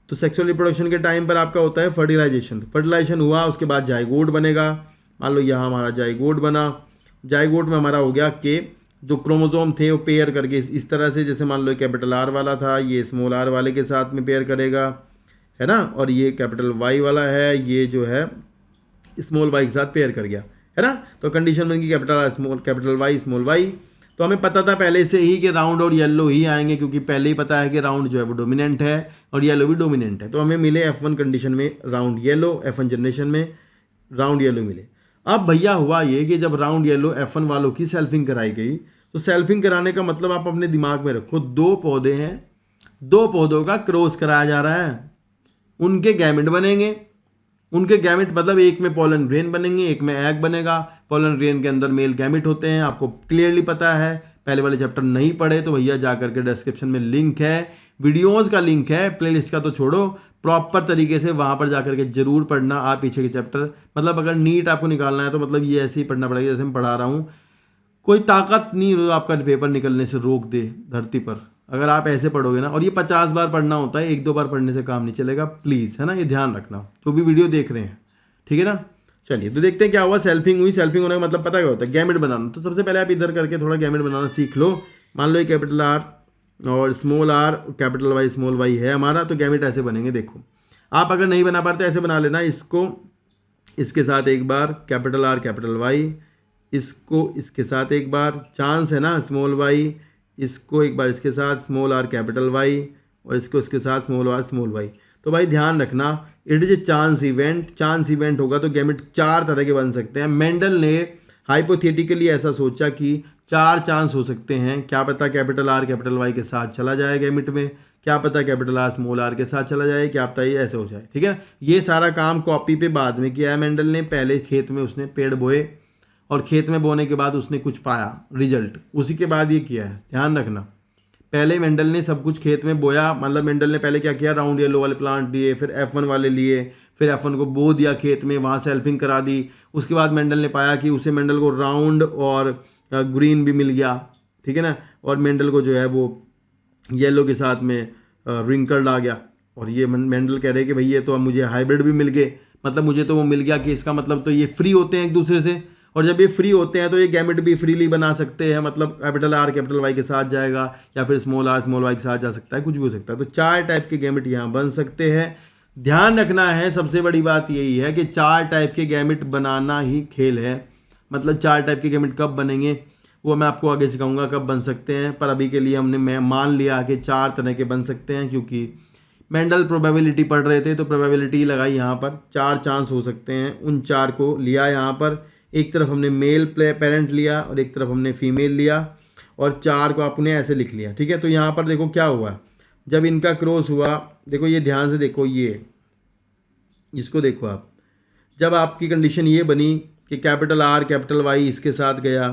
तो सेक्सुअल रिप्रोडक्शन के टाइम पर आपका होता है फर्टिलाइजेशन। फर्टिलाइजेशन हुआ, उसके बाद जाइगोट बनेगा। मान लो यहाँ हमारा जाइगोट बना। जाइगोट में हमारा हो गया कि जो क्रोमोसोम थे वो पेयर करके इस तरह से, जैसे मान लो कैपिटल R वाला था, ये स्मॉल r वाले के साथ में पेयर करेगा, है ना, और ये कैपिटल Y वाला है, ये जो है स्मॉल y के साथ पेयर कर गया, है ना। तो कंडीशन बन गई कैपिटल Y स्मॉल y। तो हमें पता था पहले से ही कि राउंड और येलो ही आएंगे, क्योंकि पहले ही पता है कि राउंड जो है वो डोमिनेंट है और येलो भी डोमिनेंट है। तो हमें मिले F1 कंडीशन में राउंड येलो, F1 जनरेशन में राउंड येलो मिले। अब भैया हुआ ये कि जब राउंड येलो F1 वालों की सेल्फिंग कराई गई, तो सेल्फिंग कराने का मतलब आप अपने दिमाग में रखो, 2 पौधे हैं, दो पौधों का क्रॉस कराया जा रहा है, उनके गैमेट बनेंगे। उनके गैमेट मतलब एक में पोलन ग्रेन बनेंगे, एक में एग बनेगा। पोलन ग्रेन के अंदर मेल गैमेट होते हैं, आपको क्लियरली पता है। पहले वाले चैप्टर नहीं पढ़े तो भैया जा करके डिस्क्रिप्शन में लिंक है, वीडियोस का लिंक है, प्लेलिस्ट का तो छोड़ो, प्रॉपर तरीके से वहाँ पर जा करके जरूर पढ़ना आप पीछे के चैप्टर। मतलब अगर नीट आपको निकालना है तो मतलब ये ऐसे ही पढ़ना पड़ेगा जैसे मैं पढ़ा रहा हूँ। कोई ताकत नहीं आपका पेपर निकलने से रोक दे धरती पर, अगर आप ऐसे पढ़ोगे ना। और ये 50 बार पढ़ना होता है, 1-2 बार पढ़ने से काम नहीं चलेगा, प्लीज़, है ना, ये ध्यान रखना जो भी वीडियो देख रहे हैं, ठीक है ना। चलिए तो देखते हैं क्या हुआ। सेल्फिंग हुई। सेल्फिंग होने का मतलब पता क्या होता है, गैमेट बनाना। तो सबसे पहले आप इधर करके थोड़ा गैमेट बनाना सीख लो। मान लो ये कैपिटल आर और small R, capital Y small Y है हमारा, तो गैमेट ऐसे बनेंगे। देखो आप अगर नहीं बना पाते ऐसे बना लेना, इसको इसके साथ एक बार कैपिटल आर कैपिटल वाई, इसको इसके साथ एक बार, चांस है ना स्मॉल वाई, इसको एक बार इसके साथ स्मॉल आर कैपिटल वाई, और इसको इसके साथ स्मॉल आर स्मॉल वाई। तो भाई ध्यान रखना, it is a chance event. Chance event होगा तो गैमेट 4 तरह के बन सकते हैं। मेंडल ने हाइपोथेटिकली ऐसा सोचा कि 4 चांस हो सकते हैं। क्या पता कैपिटल आर कैपिटल वाई के साथ चला जाए गैमेट में, क्या पता कैपिटल आर स्मॉल आर के साथ चला जाए, क्या पता ये ऐसे हो जाए, ठीक है। ये सारा काम कॉपी पे बाद में किया है मेंडल ने। पहले खेत में उसने पेड़ बोए और खेत में बोने के बाद उसने कुछ पाया रिजल्ट, उसी के बाद ये किया है, ध्यान रखना। पहले मेंडल ने सब कुछ खेत में बोया, मतलब मेंडल ने पहले क्या किया, राउंड येलो वाले प्लांट लिए, फिर F1 वाले लिए, फिर F1 को बो दिया खेत में, वहाँ सेल्फिंग करा दी। उसके बाद मेंडल ने पाया कि उसे मेंडल को राउंड और ग्रीन भी मिल गया, ठीक है ना। और मेंडल को जो है वो येलो के साथ में रिंकल्ड आ गया। और ये मेंडल कह रहे हैं कि भाई ये तो अब मुझे हाइब्रिड भी मिल गए, मतलब मुझे तो वो मिल गया कि इसका मतलब तो ये फ्री होते हैं एक दूसरे से। और जब ये फ्री होते हैं तो ये गैमेट भी फ्रीली बना सकते हैं, मतलब कैपिटल आर कैपिटल वाई के साथ जाएगा, या फिर स्मॉल आर स्मॉल वाई के साथ जा सकता है, कुछ भी हो सकता है। तो 4 टाइप के गैमेट यहाँ बन सकते हैं। ध्यान रखना है, सबसे बड़ी बात यही है कि 4 टाइप के गैमेट बनाना ही खेल है। मतलब 4 टाइप के गैमेट कब बनेंगे वो मैं आपको आगे सिखाऊंगा कब बन सकते हैं, पर अभी के लिए हमने मान लिया कि 4 तरह के बन सकते हैं, क्योंकि मेंडल प्रोबेबिलिटी पढ़ रहे थे तो प्रोबेबिलिटी लगाई यहाँ पर। 4 चांस हो सकते हैं, उन 4 को लिया यहाँ पर। एक तरफ हमने मेल पेरेंट लिया और एक तरफ हमने फीमेल लिया, और 4 को आपने ऐसे लिख लिया, ठीक है। तो यहाँ पर देखो क्या हुआ, जब इनका क्रॉस हुआ, देखो ये ध्यान से देखो, ये इसको देखो आप, जब आपकी कंडीशन ये बनी कि कैपिटल आर कैपिटल वाई इसके साथ गया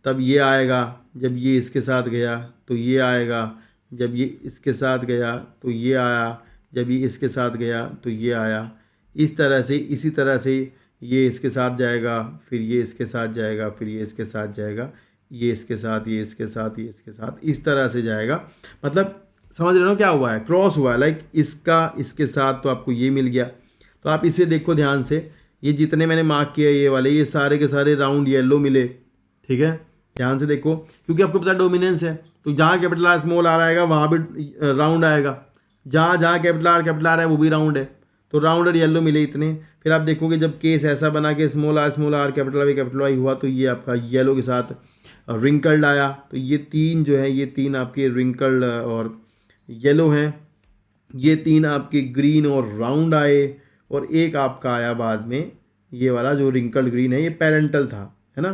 तब ये आएगा, जब ये इसके साथ गया तो ये आएगा, जब ये इसके साथ गया तो ये आया, जब ये इसके साथ गया तो ये आया। इस तरह से, इसी तरह से ये इसके साथ जाएगा, फिर ये इसके साथ जाएगा, फिर ये इसके साथ जाएगा, ये इसके साथ, ये इसके साथ, ये इसके साथ, इस तरह से जाएगा। मतलब समझ रहे हो क्या हुआ है, क्रॉस हुआ है, लाइक इसका इसके साथ, तो आपको ये मिल गया। तो आप इसे देखो ध्यान से, ये जितने मैंने मार्क किए ये वाले, ये सारे के सारे राउंड येलो मिले, ठीक है। ध्यान से देखो, क्योंकि आपको पता डोमिनेंस है, तो जहाँ कैपिटल आर स्मॉल आर आएगा वहाँ भी राउंड आएगा, जहाँ जहाँ कैपिटल आर है वो भी राउंड है, तो राउंड और येलो मिले इतने। फिर आप देखोगे जब केस ऐसा बना कि स्मॉल आर कैपिटल वाई हुआ, तो ये आपका येलो के साथ रिंकल्ड आया। तो ये 3 जो है, ये 3 आपके रिंकल्ड और येलो हैं, ये 3 आपके ग्रीन और राउंड आए, और एक आपका आया बाद में ये वाला जो रिंकल्ड ग्रीन है, ये पेरेंटल था, है ना।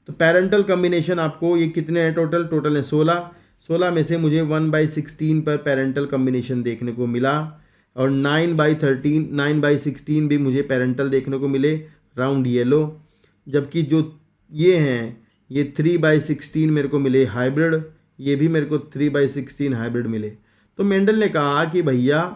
तो पेरेंटल कम्बिनेशन आपको ये कितने हैं, टोटल है 16 में से मुझे 1/16 पर पेरेंटल कम्बिनेशन देखने को मिला, और 9/16 भी मुझे पेरेंटल देखने को मिले राउंड येलो। जबकि जो ये हैं ये 3/16 मेरे को मिले हाइब्रिड, ये भी मेरे को 3/16 हाइब्रिड मिले। तो मेंडल ने कहा कि भैया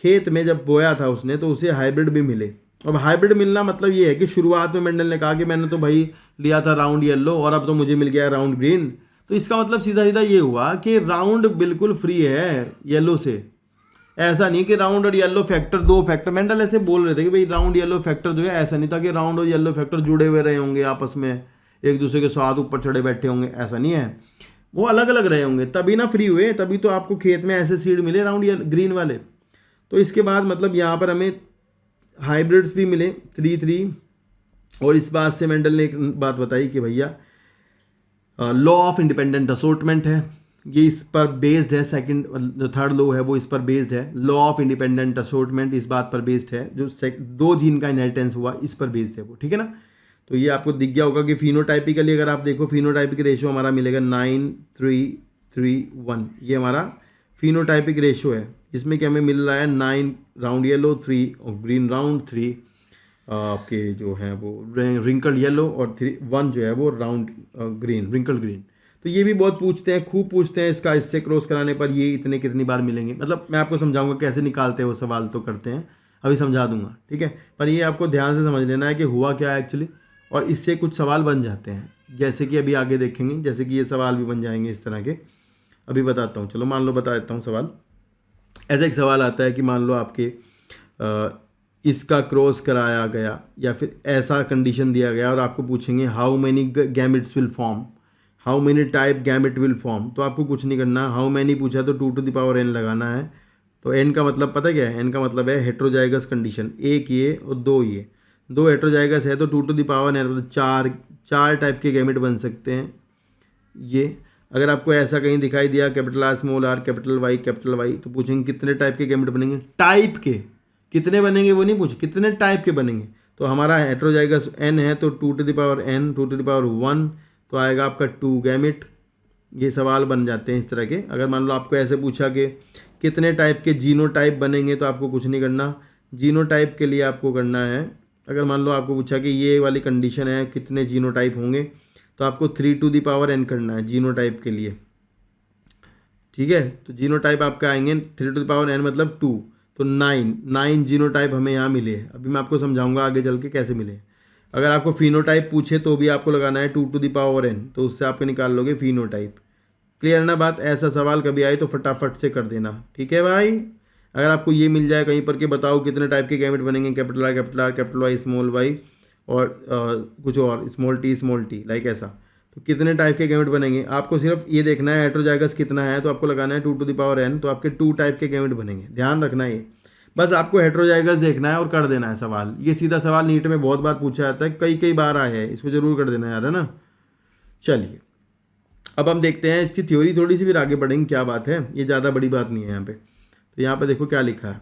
खेत में जब बोया था उसने तो उसे हाइब्रिड भी मिले। अब हाइब्रिड मिलना मतलब ये है कि शुरुआत में मेंडल ने कहा कि मैंने तो भाई लिया था राउंड येलो और अब तो मुझे मिल गया राउंड ग्रीन। तो इसका मतलब सीधा सीधा ये हुआ कि राउंड बिल्कुल फ्री है येलो से। ऐसा नहीं कि राउंड और येलो फैक्टर 2 फैक्टर, मेंडल ऐसे बोल रहे थे कि भाई राउंड येलो फैक्टर जो है, ऐसा नहीं था कि राउंड और येलो फैक्टर जुड़े हुए रहे होंगे आपस में, एक दूसरे के साथ ऊपर चढ़े बैठे होंगे, ऐसा नहीं है। वो अलग अलग रहे होंगे, तभी ना फ्री हुए, तभी तो आपको खेत में ऐसे सीड मिले राउंड ग्रीन वाले। तो इसके बाद मतलब यहाँ पर हमें हाइब्रिड्स भी मिले 3। और इस बात से मेंडल ने एक बात बताई कि भैया लॉ ऑफ इंडिपेंडेंट असॉर्टमेंट है, ये इस पर बेस्ड है। जो 3rd लॉ है वो इस पर बेस्ड है, लॉ ऑफ इंडिपेंडेंट असॉर्टमेंट इस बात पर बेस्ड है। जो 2 जीन का इनहेरिटेंस हुआ इस पर बेस्ड है वो, ठीक है ना। तो ये आपको दिख गया होगा कि फिनोटाइपिकली अगर आप देखो, फिनोटाइपिक रेशियो हमारा मिलेगा 9:3:3:1, ये हमारा फिनोटाइपिक रेशो है, जिसमें कि हमें मिल रहा है 9 राउंड येलो, 3 ग्रीन राउंड, 3 आपके जो हैं वो रिंकल येलो और 1 जो है वो राउंड ग्रीन, रिंकल ग्रीन। तो ये भी बहुत पूछते हैं, खूब पूछते हैं इसका, इससे क्रॉस कराने पर ये इतने कितनी बार मिलेंगे। मतलब मैं आपको समझाऊंगा कैसे निकालते हैं वो, सवाल तो करते हैं, अभी समझा दूंगा, ठीक है। पर ये आपको ध्यान से समझ लेना है कि हुआ क्या है एक्चुअली, और इससे कुछ सवाल बन जाते हैं, जैसे कि अभी आगे देखेंगे, जैसे कि ये सवाल भी बन जाएंगे इस तरह के। अभी बताता हूँ, चलो मान लो बता देता हूँ सवाल। ऐसा एक सवाल आता है कि मान लो आपके इसका क्रॉस कराया गया, या फिर ऐसा कंडीशन दिया गया और आपको पूछेंगे how many gametes will form, how many type gamete will form. तो आपको कुछ नहीं करना, हाउ मैनी पूछा तो 2 टू द पावर n लगाना है। तो n का मतलब पता क्या है, n का मतलब है हेट्रोजाइगस कंडीशन, एक ये और 2 ये, 2 हेट्रोजाइगस है तो 2 टू द पावर n मतलब 4 टाइप के गैमेट बन सकते हैं। ये अगर आपको ऐसा कहीं दिखाई दिया capital R small r capital Y तो पूछेंगे कितने टाइप के गैमेट बनेंगे, टाइप के कितने बनेंगे वो नहीं पूछे, कितने टाइप के बनेंगे। तो हमारा हेट्रोजाइगस n है तो 2 to the power n 2 to the power 1 तो आएगा आपका 2 गैमेट। ये सवाल बन जाते हैं इस तरह के। अगर मान लो आपको ऐसे पूछा कि कितने टाइप के जीनोटाइप बनेंगे, तो आपको कुछ नहीं करना, जीनोटाइप के लिए आपको करना है, अगर मान लो आपको पूछा कि ये वाली कंडीशन है कितने जीनोटाइप होंगे, तो आपको 3 टू द पावर n करना है जीनोटाइप के लिए, ठीक है। तो जीनोटाइप आपका आएंगे 3 टू द पावर n मतलब 2, तो 9 जीनोटाइप हमें यहाँ मिले। अभी मैं आपको समझाऊंगा आगे चल के कैसे मिले। अगर आपको फिनोटाइप पूछे तो भी आपको लगाना है 2 टू द पावर n, तो उससे आप निकाल लोगे फिनोटाइप। क्लियर ना बात। ऐसा सवाल कभी आए तो फटाफट से कर देना, ठीक है भाई। अगर आपको ये मिल जाए कहीं पर कि बताओ कितने टाइप के गैमेट बनेंगे, capital R capital Y small y और कुछ और स्मॉल t लाइक ऐसा, तो कितने टाइप के गैमेट बनेंगे, आपको सिर्फ ये देखना है हेट्रोजाइगस कितना है, तो आपको लगाना है 2 टू द पावर n, तो आपके 2 टाइप के गैमेट बनेंगे। ध्यान रखना है ये, बस आपको हेट्रोजाइगस देखना है और कर देना है सवाल। ये सीधा सवाल नीट में बहुत बार पूछा जाता है, कई बार आया है, इसको जरूर कर देना यार, है ना। चलिए अब हम देखते हैं इसकी थ्योरी थोड़ी सी, फिर आगे बढ़ेंगे। क्या बात है, ये ज़्यादा बड़ी बात नहीं है यहाँ पे। तो यहाँ पे देखो क्या लिखा है,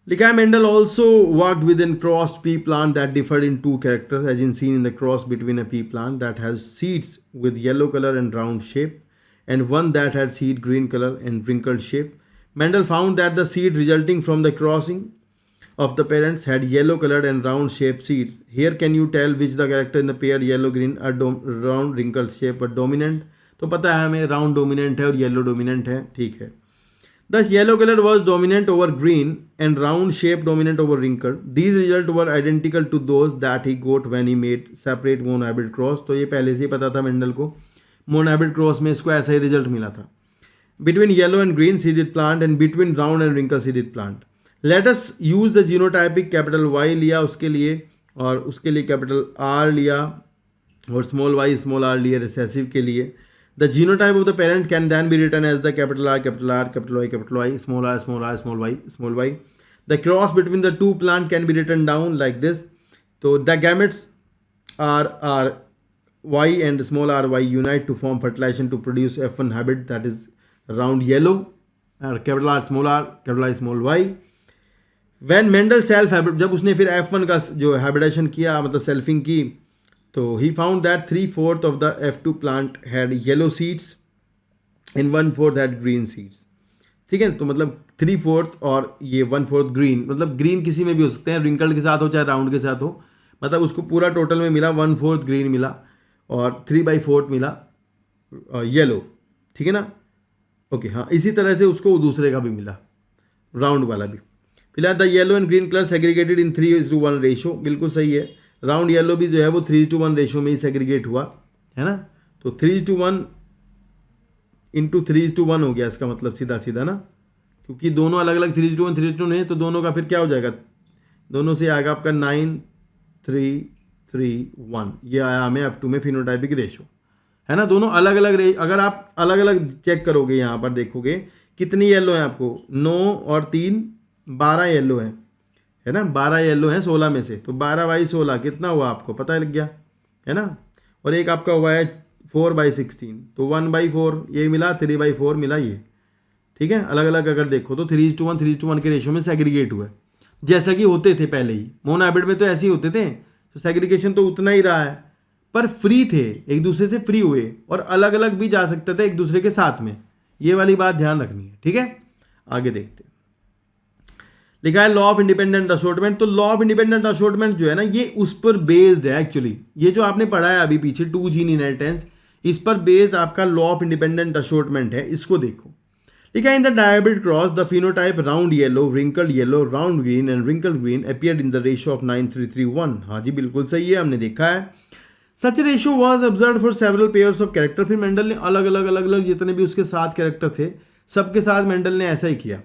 लिखा है Mendel also worked with in crossed pea plant that differed in 2 characters as in seen in the cross between a pea plant that has seeds with yellow colour and round shape and one that had seed green colour and wrinkled shape. Mendel found that the seed resulting from the crossing of the parents had yellow colored and round shaped seeds. Here can you tell which the character in the pair yellow green are round wrinkled shape but dominant? तो पता है हमें round dominant है और yellow dominant है, ठीक है। Thus yellow color was dominant over green and round shape dominant over wrinkled. These results were identical to those that he got when he made separate monohybrid cross. तो ये पहले से ही पता था मेंडल को, मोनोहाइब्रिड क्रॉस में इसको ऐसा ही रिजल्ट मिला था। Between yellow and green seeded plant and between round and wrinkle seeded plant. Let us use the genotypic capital Y लिया उसके लिए, और उसके लिए कैपिटल R लिया और स्मॉल y स्मॉल r लिया रिसेसिव के लिए। The genotype of the parent can then be written as the capital R capital Y small r small y small y. The cross between the two plant can be written down like this. So the gametes are Y and small r y unite to form fertilization to produce F1 hybrid, that is round yellow, capital R small y small y. When Mendel self hybrid, जब उसने फिर F1 का जो hybridisation किया मतलब selfing की, तो he found that 3/4 of the F2 plant had yellow seeds and 1/4 had green seeds. ठीक है, तो मतलब 3/4 और ये 1/4 ग्रीन, मतलब ग्रीन किसी में भी हो सकते हैं, रिंकल्ड के साथ हो चाहे राउंड के साथ हो, मतलब उसको पूरा टोटल में मिला 1/4 ग्रीन मिला और 3/4 मिला येलो, ठीक है ना। ओके हाँ, इसी तरह से उसको दूसरे का भी मिला, राउंड वाला भी। फिलहाल the yellow and green colour segregated in 3:1 ratio, बिल्कुल सही है। राउंड येलो भी जो है वो 3:1 रेशो में ही सेग्रीगेट हुआ है ना। तो 3:1 इंटू 3:1 हो गया इसका मतलब सीधा सीधा ना, क्योंकि दोनों अलग अलग 3:1 है, तो दोनों का फिर क्या हो जाएगा, दोनों से आएगा आपका 9:3:1। ये आया हमें F2 में फिनोटाइपिक रेशो, है ना। दोनों अलग अलग अगर आप अलग अलग चेक करोगे, यहाँ पर देखोगे कितनी येलो है आपको, 9 और 3 12 येलो है ना, 12 येलो हैं 16 में से, तो 12/16 कितना हुआ आपको पता लग गया, है ना। और एक आपका हुआ है 4/16, तो 1/4 ये मिला, 3/4 मिला ये, ठीक है। अलग अलग अगर देखो तो 3:1 के रेशो में सेग्रीगेट हुआ, जैसा कि होते थे पहले ही मोनोहाइब्रिड में, तो ऐसे ही होते थे। तो सेग्रीगेशन तो उतना ही रहा है, पर फ्री थे, एक दूसरे से फ्री हुए और अलग अलग भी जा सकते थे एक दूसरे के साथ में, ये वाली बात ध्यान रखनी है, ठीक है। आगे देखते हैं, लिखा है लॉ ऑफ इंडिपेंडेंट असॉर्टमेंट। तो लॉ ऑफ इंडिपेंडेंट असॉर्टमेंट जो है ना, ये उस पर बेस्ड है एक्चुअली। ये जो आपने पढ़ा है अभी पीछे 2 जीन इनहेरिटेंस, इस पर बेस्ड आपका लॉ ऑफ इंडिपेंडेंट असॉर्टमेंट है। इसको देखो, लिखा है in the dihybrid cross the phenotype round yellow, wrinkled yellow, round green and wrinkled green appeared in the ratio of 9:3:1। हाँ जी बिल्कुल सही है, हमने देखा है। Such ratio was observed for several pairs of character. फिर मेंडल ने अलग अलग जितने भी उसके साथ कैरेक्टर थे, सबके साथ मेंडल ने ऐसा ही किया।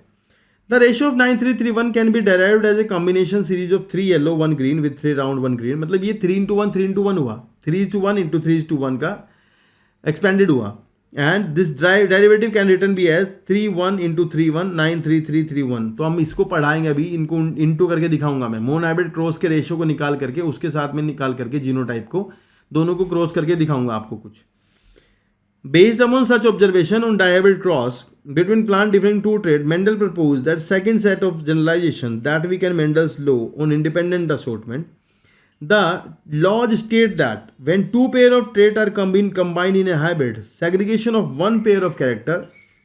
The ratio of 9:3:1 can be derived as a combination series of 3 yellow 1 green with 3 round 1 green. मतलब ये 3:1 हुआ, 3:1 इंटू 3:1 का एक्सपेंडेड हुआ। And this derivative can return be as 3:1 into 3:1 9:3:3:1। तो हम इसको पढ़ाएंगे अभी, इनको इंटू करके दिखाऊंगा मैं। मोन हाइब्रिड क्रॉस के रेशियो को निकाल करके उसके साथ में निकाल करके जीनोटाइप को, दोनों को क्रॉस करके दिखाऊंगा आपको कुछ। Based upon such observation on dihybrid cross between plant differing two traits, Mendel proposed that second set of generalization that we can Mendel's law on independent assortment. The laws state that when two pair of traits are combined in a hybrid, segregation of one pair of character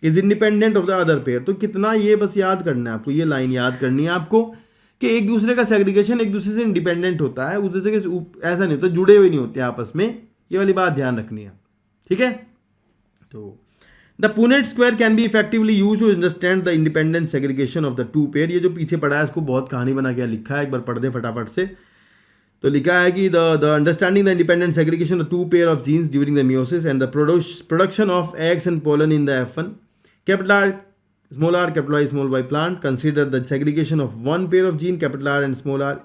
is independent of the other pair. तो कितना ये बस याद करना है आपको, ये line याद करनी है आपको कि एक दूसरे का सेग्रीगेशन एक दूसरे से इंडिपेंडेंट होता है, उस दूसरे के ऐसा नहीं होता, जुड़े हुए नहीं होते आपस में। ये वाली बात ध्यान रखनी है, ठीक है। तो the Punnett square can be effectively use to understand the independent segregation of the two pair. ये जो पीछे पढ़ा है इसको बहुत कहानी बना के लिखा है, एक बार पढ़ दें फटाफट से। तो लिखा है कि the understanding the independent segregation of two pair of genes during the meiosis and the production of eggs and pollen in the F1 capital R small R capital I small Y plant. Consider the segregation of one pair of gene capital R and small R,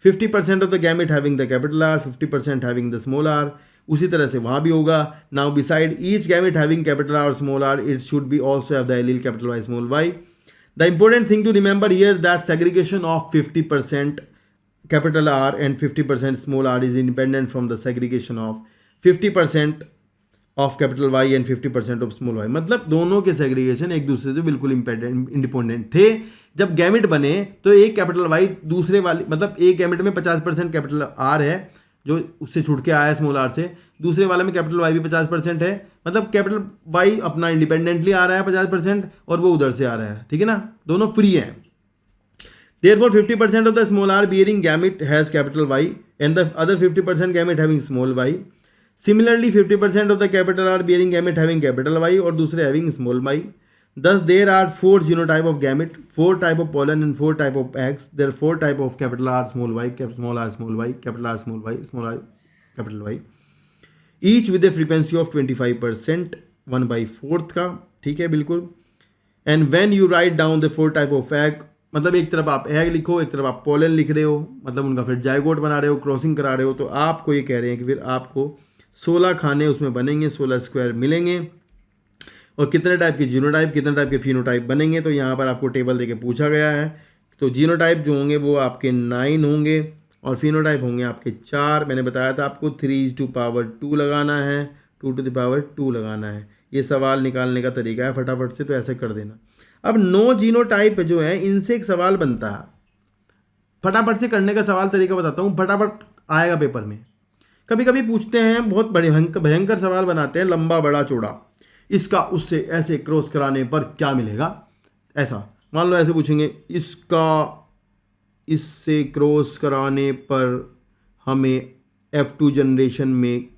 50% of the gamete having the capital R, 50% having the small R. उसी तरह से वहाँ भी होगा। Now beside each gamete having capital R और small R, it should be also have the allele capital Y small Y. The important thing to remember here that segregation of 50% capital R and 50% small R is independent from the segregation of 50% of capital Y and 50% of small Y. मतलब दोनों के segregation एक दूसरे से बिल्कुल independent थे। जब gamete बने तो एक कैपिटल वाई दूसरे वाली, मतलब एक गैमेट में 50% कैपिटल आर है जो उससे छुट के आया है स्मॉल आर से, दूसरे वाले में कैपिटल वाई भी 50% है। मतलब कैपिटल वाई अपना इंडिपेंडेंटली आ रहा है 50% और वो उधर से आ रहा है, ठीक है ना, दोनों फ्री हैं। Therefore 50% of the small r bearing gamete has capital Y and the other 50% gamete having small y. Similarly 50% of the capital R bearing gamete having capital Y और दूसरे having small y. Thus there are 4 genotype of gamete, 4 type of pollen and 4 type of eggs. There are 4 type of capital R small y, small r small y, capital R small y, small r capital Y. Each with a frequency of 25%, 1/4 का, ठीक है बिल्कुल। And when you write down the 4 type of egg, मतलब एक तरफ आप egg लिखो, एक तरफ आप पोलन लिख रहे हो, मतलब उनका फिर जाइगोट बना रहे हो, क्रॉसिंग करा रहे हो, तो आपको ये कह रहे हैं कि फिर आपको 16 खाने उसमें बनेंगे, 16 स्क्वायर मिलेंगे। और कितने टाइप के जीनोटाइप, कितने टाइप के फिनोटाइप बनेंगे, तो यहाँ पर आपको टेबल देके पूछा गया है। तो जीनोटाइप जो होंगे वो आपके 9 होंगे और फिनोटाइप होंगे आपके 4। मैंने बताया था आपको 3⁻² लगाना है, 2⁻² लगाना है। ये सवाल निकालने का तरीका है फटाफट से, तो ऐसे कर देना। अब 9 जीनोटाइप जो है इनसे एक सवाल बनता है, फटाफट से करने का सवाल तरीका बताता हूँ, फटाफट आएगा पेपर में। कभी कभी पूछते हैं, बहुत बड़े भयंकर सवाल बनाते हैं, लंबा बड़ा चौड़ा, इसका उससे ऐसे क्रॉस कराने पर क्या मिलेगा, ऐसा मान लो ऐसे पूछेंगे, इसका इससे क्रॉस कराने पर हमें F2 जनरेशन में,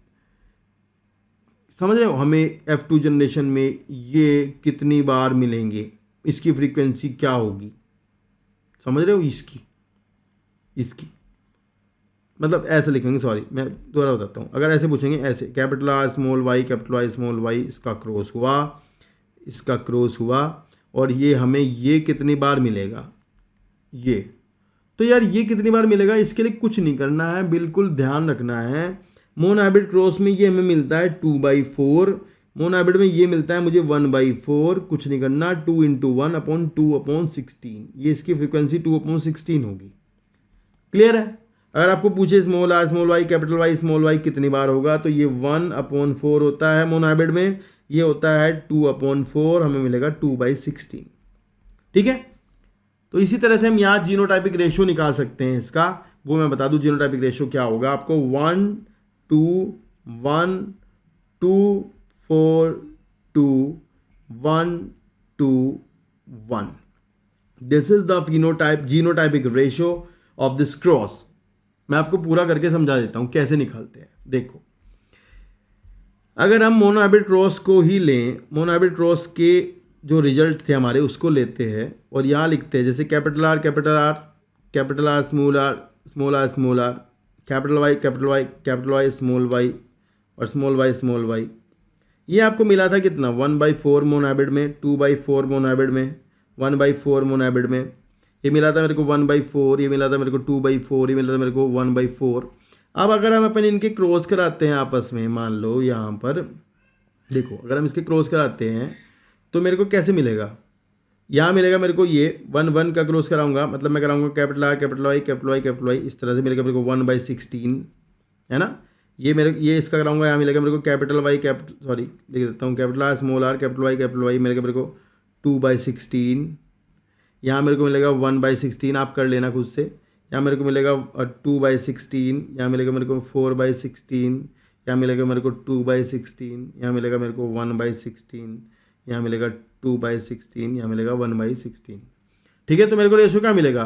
समझ रहे हो, हमें F2 जनरेशन में ये कितनी बार मिलेंगे, इसकी फ्रीक्वेंसी क्या होगी, समझ रहे हो, इसकी मतलब ऐसे लिखेंगे। सॉरी मैं दोबारा बताता हूँ। अगर ऐसे पूछेंगे, ऐसे capital R small Y capital Y small Y, इसका क्रॉस हुआ, इसका क्रॉस हुआ, और ये हमें ये कितनी बार मिलेगा, ये तो यार ये कितनी बार मिलेगा, इसके लिए कुछ नहीं करना है, बिल्कुल ध्यान रखना है। मोन हाइब्रिड क्रॉस में ये हमें मिलता है 2/4, मोन हाइब्रिड में ये मिलता है मुझे 1/4। कुछ नहीं करना, 2 × 1/2/16, ये इसकी फ्रीक्वेंसी 2/16 होगी। क्लियर है। अगर आपको पूछे small R small Y capital Y small Y कितनी बार होगा, तो ये 1/4 होता है मोन हाइब्रिड में, ये होता है 2/4, हमें मिलेगा 2/16, ठीक है। तो इसी तरह से हम यहाँ जीनोटाइपिक रेशियो निकाल सकते हैं इसका, वो मैं बता दूं जीनोटाइपिक रेशियो क्या होगा आपको, 1 2 1 2 4 2 1 to 1. This is the genotypic ratio of this cross. मैं आपको पूरा करके समझा देता हूं कैसे निकालते हैं. देखो, अगर हम मोनोहाइब्रिड क्रॉस को ही लें, मोनोहाइब्रिड क्रॉस के जो रिजल्ट थे हमारे उसको लेते हैं और यहाँ लिखते हैं जैसे capital R capital R, capital R small R small R small R, capital Y capital Y capital Y small Y और स्मॉल वाई स्मॉल वाई. ये आपको मिला था कितना 1/4 मोनोहाइब्रिड में, 2/4 मोनोहाइब्रिड में, 1/4 मोनोहाइब्रिड में. ये मिला था मेरे को 1/4, ये मिला था मेरे को 2/4, ये मिला था मेरे को 1/4. अब अगर हम अपन इनके क्रॉस कराते हैं आपस में, मान लो यहाँ पर देखो, अगर हम इसके क्रॉस कराते हैं तो मेरे को कैसे मिलेगा. यहाँ मिलेगा मेरे को ये 1 का क्रॉस कराऊंगा, मतलब मैं कराऊंगा capital R capital Y capital Y capital Y, इस तरह से मिलेगा मेरे को 1/16, है ना. ये इसका कराऊंगा, यहाँ मिलेगा मेरे को कैपिटल वाई लिख देता हूँ, capital R small R capital Y मिलेगा मेरे को 2/16. यहाँ मेरे को मिलेगा 1/16, आप कर लेना खुद से. यहाँ मेरे को मिलेगा 2/16, यहाँ मिलेगा मेरे को 4/16, यहाँ मिलेगा मेरे को 2/16, यहाँ मिलेगा मेरे को 1/16, यहाँ मिलेगा 2/16, यहाँ मिलेगा 1/16. ठीक है, तो मेरे को रेशो क्या मिलेगा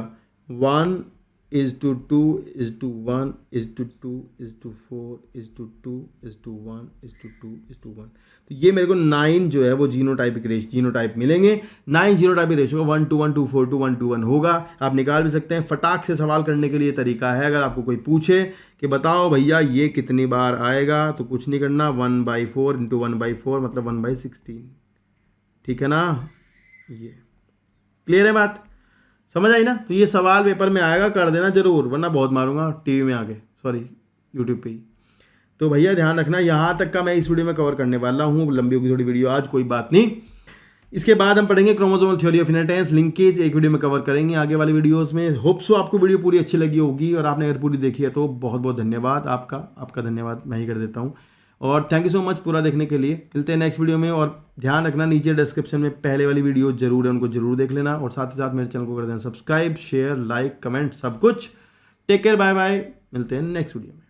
1:2:1:2:4:2:1:1. तो ये मेरे को 9 जो है वो जीनोटाइप मिलेंगे. 9 जीनोटाइपिक रेशियो का 1:1:2:4:1:1 होगा. आप निकाल भी सकते हैं. फटाक से सवाल करने के लिए तरीका है, अगर आपको कोई पूछे कि बताओ भैया ये कितनी बार आएगा, तो कुछ नहीं करना, 1/4 × 1/4 मतलब 1/16. ठीक है ना. ये क्लियर है बात, समझ आई ना. तो ये सवाल पेपर में आएगा, कर देना जरूर, वरना बहुत मारूंगा टीवी में आके, सॉरी यूट्यूब पे ही. तो भैया ध्यान रखना, यहाँ तक का मैं इस वीडियो में कवर करने वाला हूँ. लंबी होगी थोड़ी वीडियो आज, कोई बात नहीं. इसके बाद हम पढ़ेंगे chromosomal theory of inheritance, linkage एक वीडियो में कवर करेंगे आगे वाली वीडियोस में. होप सो आपको वीडियो पूरी अच्छी लगी होगी, और आपने अगर पूरी देखी है तो बहुत बहुत धन्यवाद आपका धन्यवाद मैं ही कर देता हूँ. और थैंक यू सो मच पूरा देखने के लिए. मिलते हैं नेक्स्ट वीडियो में, और ध्यान रखना नीचे डिस्क्रिप्शन में पहले वाली वीडियो जरूर है, उनको जरूर देख लेना, और साथ ही साथ मेरे चैनल को कर देना सब्सक्राइब, शेयर, लाइक, कमेंट, सब कुछ. टेक केयर, बाय बाय, मिलते हैं नेक्स्ट वीडियो में.